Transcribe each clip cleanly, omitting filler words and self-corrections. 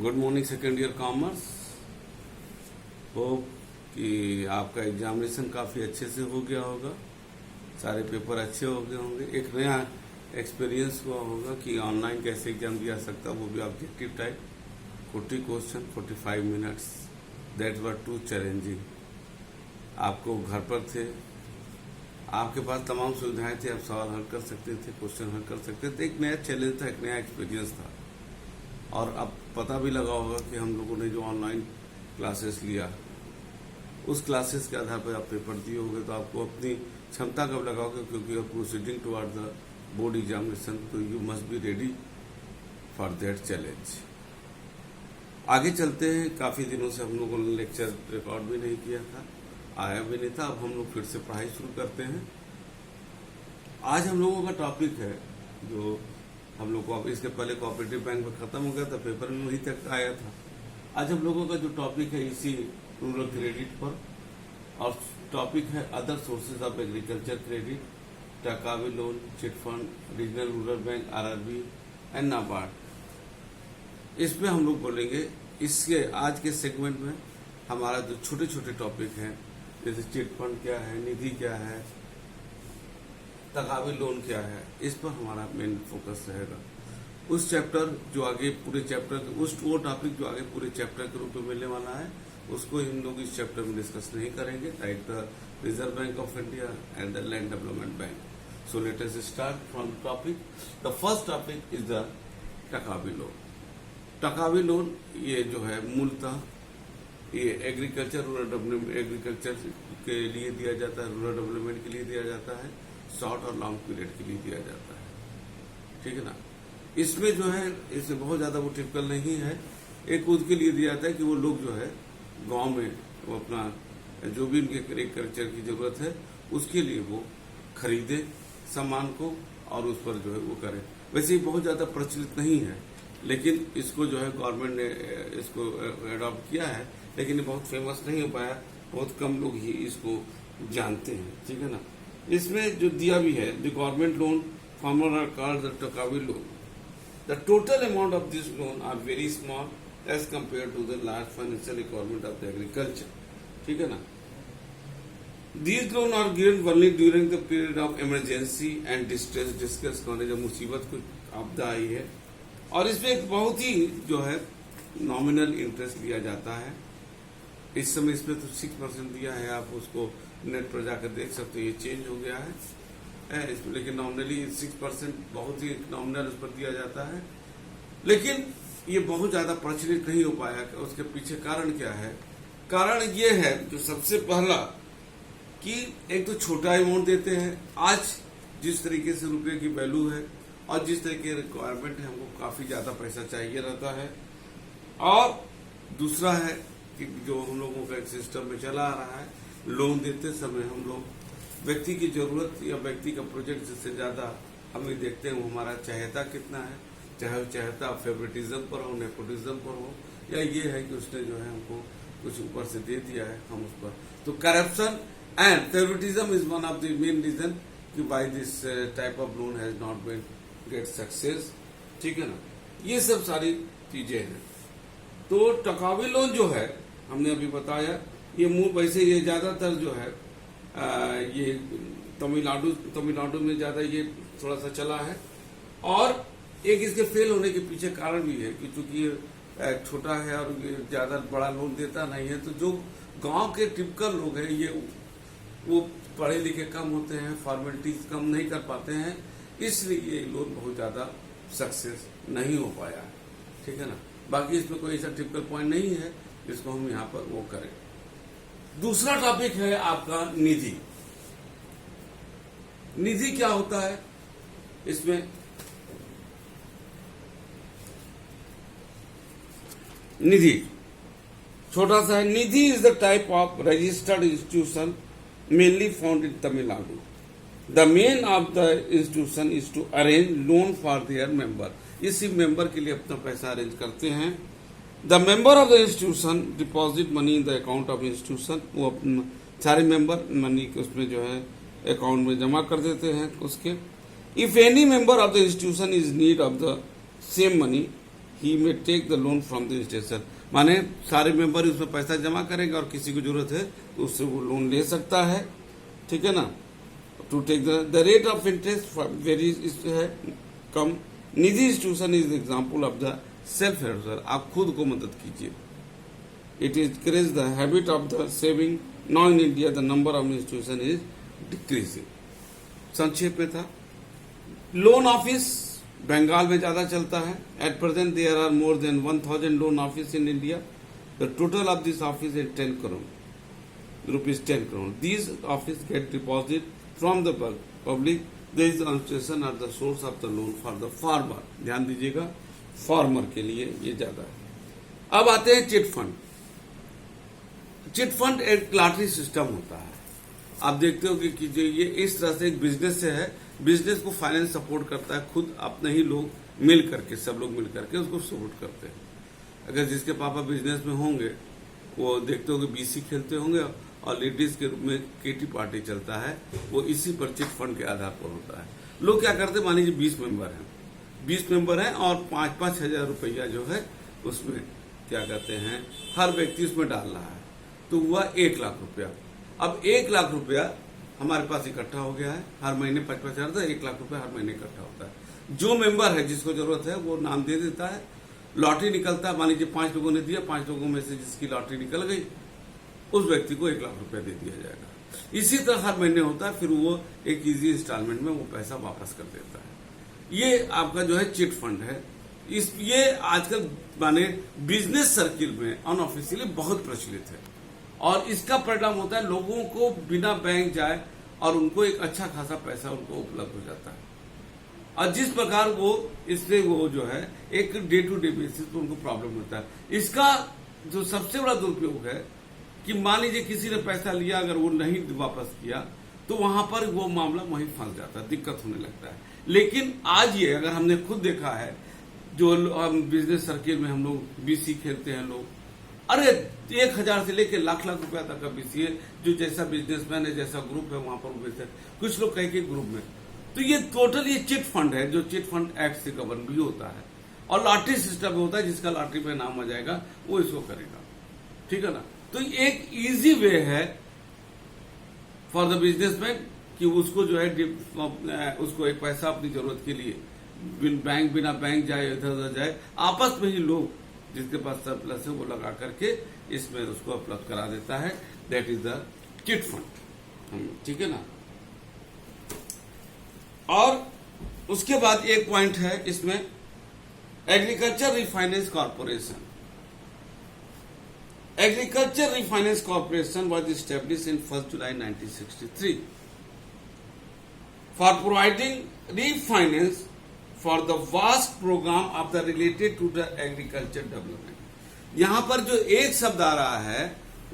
Good morning second year commerce. Hope कि आपका examination काफ़ी अच्छे से हो गया होगा, सारे पेपर अच्छे हो गए होंगे। एक नया एक्सपीरियंस हुआ होगा कि ऑनलाइन कैसे एग्जाम दिया सकता, वो भी objective type 40 question 45 minutes. That were too challenging. आपको घर पर थे, आपके पास तमाम सुविधाएं थी, आप सवाल हल कर सकते थे, क्वेश्चन हल कर सकते थे। एक नया चैलेंज था, एक नया एक्सपीरियंस था। और अब पता भी लगा होगा कि हम लोगों ने जो ऑनलाइन क्लासेस लिया, उस क्लासेस के आधार पर आप पेपर दिए होंगे, तो आपको अपनी क्षमता कब लगाओगे, क्योंकि आप proceeding toward the board examination, तो you must be ready for that challenge. आगे चलते हैं। काफ़ी दिनों से हम लोगों ने लेक्चर रिकॉर्ड भी नहीं किया था, आया भी नहीं था। अब हम लोग फिर से पढ़ाई शुरू करते हैं। आज हम लोगों का टॉपिक है जो हम लोग को इसके पहले कोऑपरेटिव बैंक में खत्म हो गया था, पेपर में वहीं तक आया था। आज हम लोगों का जो टॉपिक है इसी रूरल क्रेडिट पर, और टॉपिक है other sources of agriculture credit, takavi loan, chit fund, regional rural bank, RRB and NABARD. इसमें हम लोग बोलेंगे। इसके आज के सेगमेंट में हमारा जो छोटे छोटे टॉपिक हैं, जैसे चिट फंड क्या है, निधि क्या है, तकावी लोन क्या है, इस पर हमारा मेन फोकस रहेगा। उस चैप्टर जो आगे पूरे चैप्टर, वो टॉपिक जो आगे पूरे चैप्टर के रूप में मिलने वाला है, उसको हम लोग इस चैप्टर में डिस्कस नहीं करेंगे। Like the reserve bank of India and the land development bank. So let us start from topic. The first topic is the taccavi loan. Takavi loan ये जो है मूलतः ये एग्रीकल्चर रूरल डेवलपमेंट, एग्रीकल्चर के लिए दिया जाता है, रूरल डेवलपमेंट के लिए दिया जाता है, शॉर्ट और लॉन्ग पीरियड के लिए दिया जाता है। ठीक है ना। इसमें जो है, इसमें बहुत ज्यादा वो टिपिकल नहीं है। एक उसके लिए दिया जाता है कि वो लोग जो है गांव में वो अपना जो भी उनके एग्रीकल्चर की जरूरत है, उसके लिए वो खरीदे सामान को और उस पर जो है वो करें। वैसे ये बहुत ज्यादा प्रचलित नहीं है, लेकिन इसको जो है गवर्नमेंट ने इसको अडॉप्ट किया है, लेकिन ये बहुत फेमस नहीं हो पाया। बहुत कम लोग ही इसको जानते हैं। ठीक है ना। इसमें जो दिया भी है, the government loan farmer are called the taccavi loan. The total amount of this loan are very small as compare to the large financial requirement of the agriculture. ठीक है ना। These loan are given only during the period of emergency and distress. Distress कहने जब मुसीबत कोई आपदा आई है, और इसमें एक बहुत ही जो है नॉमिनल इंटरेस्ट लिया जाता है। इस समय इसमें तो 6% दिया है, आप उसको नेट पर जाकर देख सकते हो, ये चेंज हो गया है इसमें, लेकिन नॉमिनली 6% बहुत ही नॉमिनल उस पर दिया जाता है। लेकिन ये बहुत ज्यादा प्रचलित नहीं हो पाया। उसके पीछे कारण क्या है? कारण ये है जो सबसे पहला कि एक तो छोटा अमाउंट देते हैं। आज जिस तरीके से रुपये की वैल्यू है और जिस तरह की रिक्वायरमेंट है, हमको काफी ज्यादा पैसा चाहिए रहता है। और दूसरा है कि जो हम लोगों का एक सिस्टम में चला आ रहा है, लोन देते समय हम लोग व्यक्ति की जरूरत या व्यक्ति का प्रोजेक्ट जिससे ज्यादा हम ये देखते हैं वो हमारा चाहता कितना है, चाहे वो चाहता फेवरेटिज्म पर हो, नेपोटिज्म पर हो, या ये है कि उसने जो है हमको कुछ ऊपर से दे दिया है, हम उस पर। तो corruption and favouritism is one of the main reason कि by this type of loan has not been get success. ठीक है ना। ये सब सारी चीजें हैं। तो टकावी लोन जो है हमने अभी बताया, ये वैसे ये ज्यादातर जो है ये तमिलनाडु में ज्यादा ये थोड़ा सा चला है। और एक इसके फेल होने के पीछे कारण भी है कि चूंकि ये छोटा है और ये ज्यादा बड़ा लोन देता नहीं है, तो जो गांव के टिपिकल लोग हैं ये वो पढ़े लिखे कम होते हैं, फॉर्मेलिटीज कम नहीं कर पाते हैं, इसलिए ये लोन बहुत ज्यादा सक्सेस नहीं हो पाया है। ठीक है ना। बाकी इसमें कोई ऐसा टिपिकल पॉइंट नहीं है जिसको हम यहाँ पर वो करें। दूसरा टॉपिक है आपका निधि। निधि क्या होता है? इसमें निधि छोटा सा है। Nidhi is the type of registered institution mainly found in Tamil Nadu. The main of the institution is to arrange loan for their member. इसी मेंबर के लिए अपना पैसा अरेंज करते हैं। The member of the institution deposit money in the account of institution. वो सारे member money के उसमें जो है अकाउंट में जमा कर देते हैं उसके। If any member of the institution is need of the same money, he may take the loan from the institution, माने सारे मेंबर उसमें पैसा जमा करेंगे और किसी को जरूरत है तो उससे वो लोन ले सकता है, ठीक है ना। To take the rate of interest varies है कम। निजी institution is example of the self help, sir आप खुद को मदद कीजिए। It is craze the habit of the saving, now in India the number of institution is decreasing. संक्षेप में था। लोन ऑफिस बंगाल में ज्यादा चलता है। At present there are more than 1000 loan office in India. The total of this office is 10 crore rupees, 10 crore. These office get deposit from the public. This institution are the source of the loan for the farmer. ध्यान दीजिएगा, farmer के लिए ये ज्यादा है। अब आते हैं चिट फंड। चिट फंड एक लॉटरी सिस्टम होता है। आप देखते हो कि जो ये इस तरह से एक बिजनेस से है, बिजनेस को फाइनेंस सपोर्ट करता है, खुद अपने ही लोग मिल करके, सब लोग मिल करके उसको सपोर्ट करते हैं। अगर जिसके पापा बिजनेस में होंगे वो देखते हो कि बीसी खेलते होंगे, और लेडीज के रूप में केटी पार्टी चलता है, वो इसी पर चिट फंड के आधार पर होता है। लोग क्या करते हैं, मान लीजिए 20 मेंबर हैं और 5-5 हजार रुपया जो है उसमें क्या कहते हैं हर व्यक्ति उसमें डाल रहा है, तो हुआ 1 लाख रुपया। अब 1 लाख रुपया हमारे पास इकट्ठा हो गया है, हर महीने 5-5 हजार था, 1 लाख रुपया हर महीने इकट्ठा होता है। जो मेंबर है जिसको जरूरत है वो नाम दे देता है, लॉटरी निकलता है। मान लीजिए 5 लोगों ने दिया, 5 लोगों में से जिसकी लॉटरी निकल गई उस व्यक्ति को 1 लाख रुपया दे दिया जाएगा। इसी तरह हर महीने होता है, फिर वो एक इजी इंस्टॉलमेंट में वो पैसा वापस कर देता है। ये आपका जो है चिट फंड है। ये आजकल माने बिजनेस सर्किल में अनऑफिशियली बहुत प्रचलित है, और इसका परिणाम होता है लोगों को बिना बैंक जाए और उनको एक अच्छा खासा पैसा उनको उपलब्ध हो जाता है। और जिस प्रकार वो इससे वो जो है एक डे टू डे बेसिस पर उनको प्रॉब्लम होता है। इसका जो सबसे बड़ा दुरुपयोग है कि मान लीजिए किसी ने पैसा लिया, अगर वो नहीं वापस किया तो वहां पर वो मामला वहीं फंस जाता है, दिक्कत होने लगता है। लेकिन आज ये अगर हमने खुद देखा है, जो बिजनेस सर्किल में हम लोग बीसी खेलते हैं लोग, अरे 1000 से लेके लाख रुपया तक का बीसी है, जो जैसा बिजनेसमैन है, जैसा ग्रुप है वहां पर वो बेचते हैं, कुछ लोग कहीं के ग्रुप में। तो ये टोटल ये चिट फंड है, जो चिट फंड एक्ट से गवर्न भी होता है, और लॉटरी सिस्टम होता है, जिसका लॉटरी पे नाम आ जाएगा वो इसको करेगा, ठीक है ना। तो एक इजी वे है फॉर द बिजनेसमैन कि उसको जो है उसको एक पैसा अपनी जरूरत के लिए बिना बैंक जाए, इधर उधर जाए, आपस में ही लोग जिसके पास सरप्लस है वो लगा करके इसमें उसको उपलब्ध करा देता है। That is the chit fund, ठीक है ना। और उसके बाद एक पॉइंट है इसमें, agriculture refinance corporation. Agriculture refinance corporation was established in 1 July 1963 for providing refinance for the vast program of the related to the agriculture development। यहां पर जो एक शब्द आ रहा है,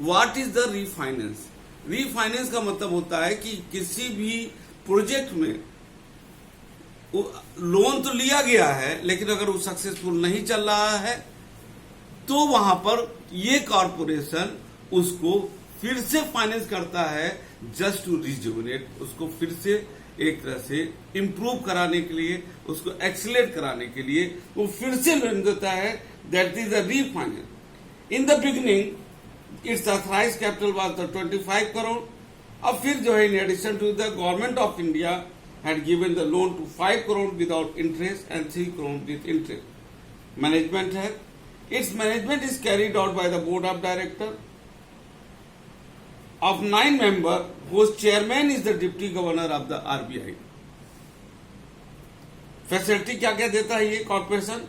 what is the refinance. Refinance का मतलब होता है कि किसी भी प्रोजेक्ट में लोन तो लिया गया है, लेकिन अगर वो सक्सेसफुल नहीं चल रहा है तो वहां पर ये कॉर्पोरेशन उसको फिर से फाइनेंस करता है, जस्ट टू रिजुविनेट, उसको फिर से एक तरह से इंप्रूव कराने के लिए, उसको एक्सीलरेट कराने के लिए वो फिर से लोन देता है। That is the refinance. In the beginning its authorised capital was the 25 crore. अब फिर जो है in addition to the government of India had given the loan to 5 crore without interest and 3 crore with interest. Management है, its management is carried out by the board of director of 9 members whose chairman is the deputy governor of the RBI। Facility क्या क्या देता है ये corporation,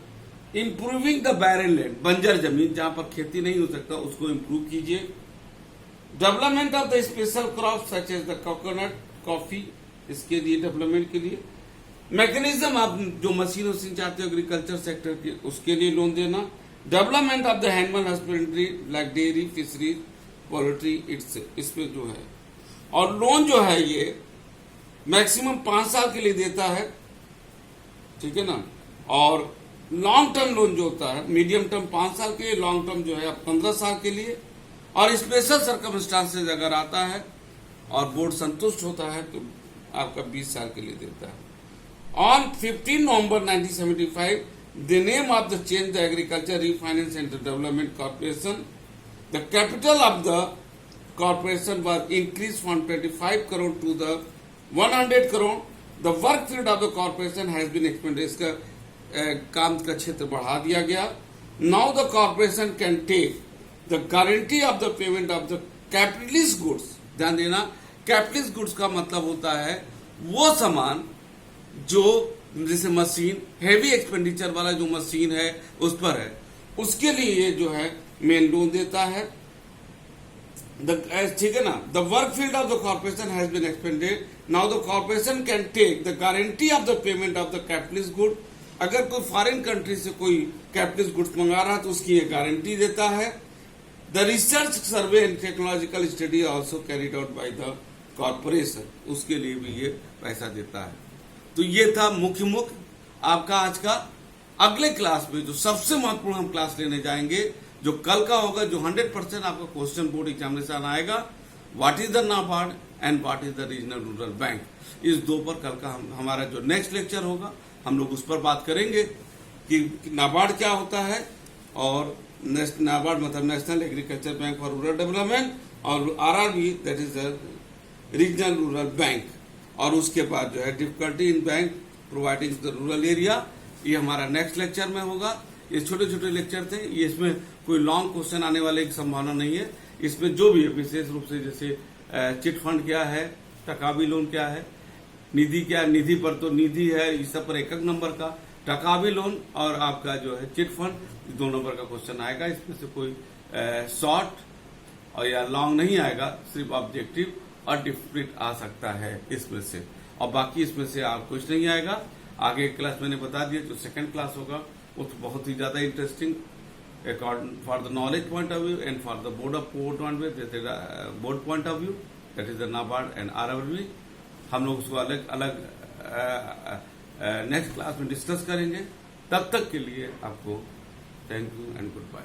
improving the barren land, बंजर जमीन जहां पर खेती नहीं हो सकता उसको इंप्रूव कीजिए। Development of the special crop such as the coconut, coffee, इसके लिए डेवलपमेंट के लिए। मैकेनिज्म आप जो मशीन चाहते हो एग्रीकल्चर सेक्टर के, उसके लिए लोन देना। Development of the animal husbandry like dairy, fisheries, poultry, इसमें जो है, और लोन जो है ये मैक्सिमम 5 साल के लिए देता है, ठीक है ना। और लॉन्ग टर्म लोन जो होता है, मीडियम टर्म 5 साल के लिए, लॉन्ग टर्म जो है 15 साल के लिए। और स्पेशल सर्कमस्टांसेस अगर आता है और बोर्ड संतुष्ट होता है तो आपका 20 साल के लिए देता है। On 15 November 1975 The name of the change, the Agriculture Refinance and Development Corporation. The capital of the corporation was increased from 25 crore to the 100 crore. The work field of the corporation has been expanded. इसका काम का क्षेत्र बढ़ा दिया गया. Now the corporation can take the guarantee of the payment of the capitalist goods. ध्यान देना, capitalist goods का मतलब होता है वो सामान जो जैसे मशीन, हेवी एक्सपेंडिचर वाला जो मशीन है उस पर है, उसके लिए ये जो है मेन लोन देता है. ठीक है ना. The work field of the corporation has been expanded. Now the corporation can take the guarantee of the payment of the capitalist good. अगर कोई फॉरेन कंट्री से कोई कैपिटलिस्ट गुड्स मंगा रहा है तो उसकी ये गारंटी देता है. The research survey and technological study also carried out by the corporation, उसके लिए भी ये पैसा देता है. तो ये था मुख्य आपका आज का. अगले क्लास में जो सबसे महत्वपूर्ण हम क्लास लेने जाएंगे, जो कल का होगा, जो 100% आपका क्वेश्चन बोर्ड एग्जामिनेशन आएगा, what is the NABARD and what is the regional rural bank. इस दो पर कल का हमारा जो नेक्स्ट लेक्चर होगा हम लोग उस पर बात करेंगे कि नाबार्ड क्या होता है, और नाबार्ड मतलब national agriculture bank for rural development, और RRB that is the regional rural bank. और उसके बाद जो है difficulty in bank providing the rural area, ये हमारा नेक्स्ट लेक्चर में होगा. ये छोटे छोटे लेक्चर थे, ये इसमें कोई लॉन्ग क्वेश्चन आने वाले की संभावना नहीं है. इसमें जो भी है विशेष रूप से जैसे चिट फंड क्या है, टकावी लोन क्या है, निधि क्या है, निधि पर तो निधि है, इस सब पर एक नंबर का, टकावी लोन और आपका जो है चिट फंड 2 नंबर का क्वेश्चन आएगा. इसमें से कोई शॉर्ट और या लॉन्ग नहीं आएगा, सिर्फ ऑब्जेक्टिव और डिफरेंट आ सकता है इसमें से, और बाकी इसमें से आप कुछ नहीं आएगा. आगे क्लास मैंने बता दिया, जो सेकंड क्लास होगा वो तो बहुत ही ज्यादा interesting according for the knowledge point of view and for the board of board point of view, that is the NABARD and RRB. हम लोग उसको अलग अलग नेक्स्ट क्लास में डिस्कस करेंगे. तब तक के लिए आपको thank you and good bye.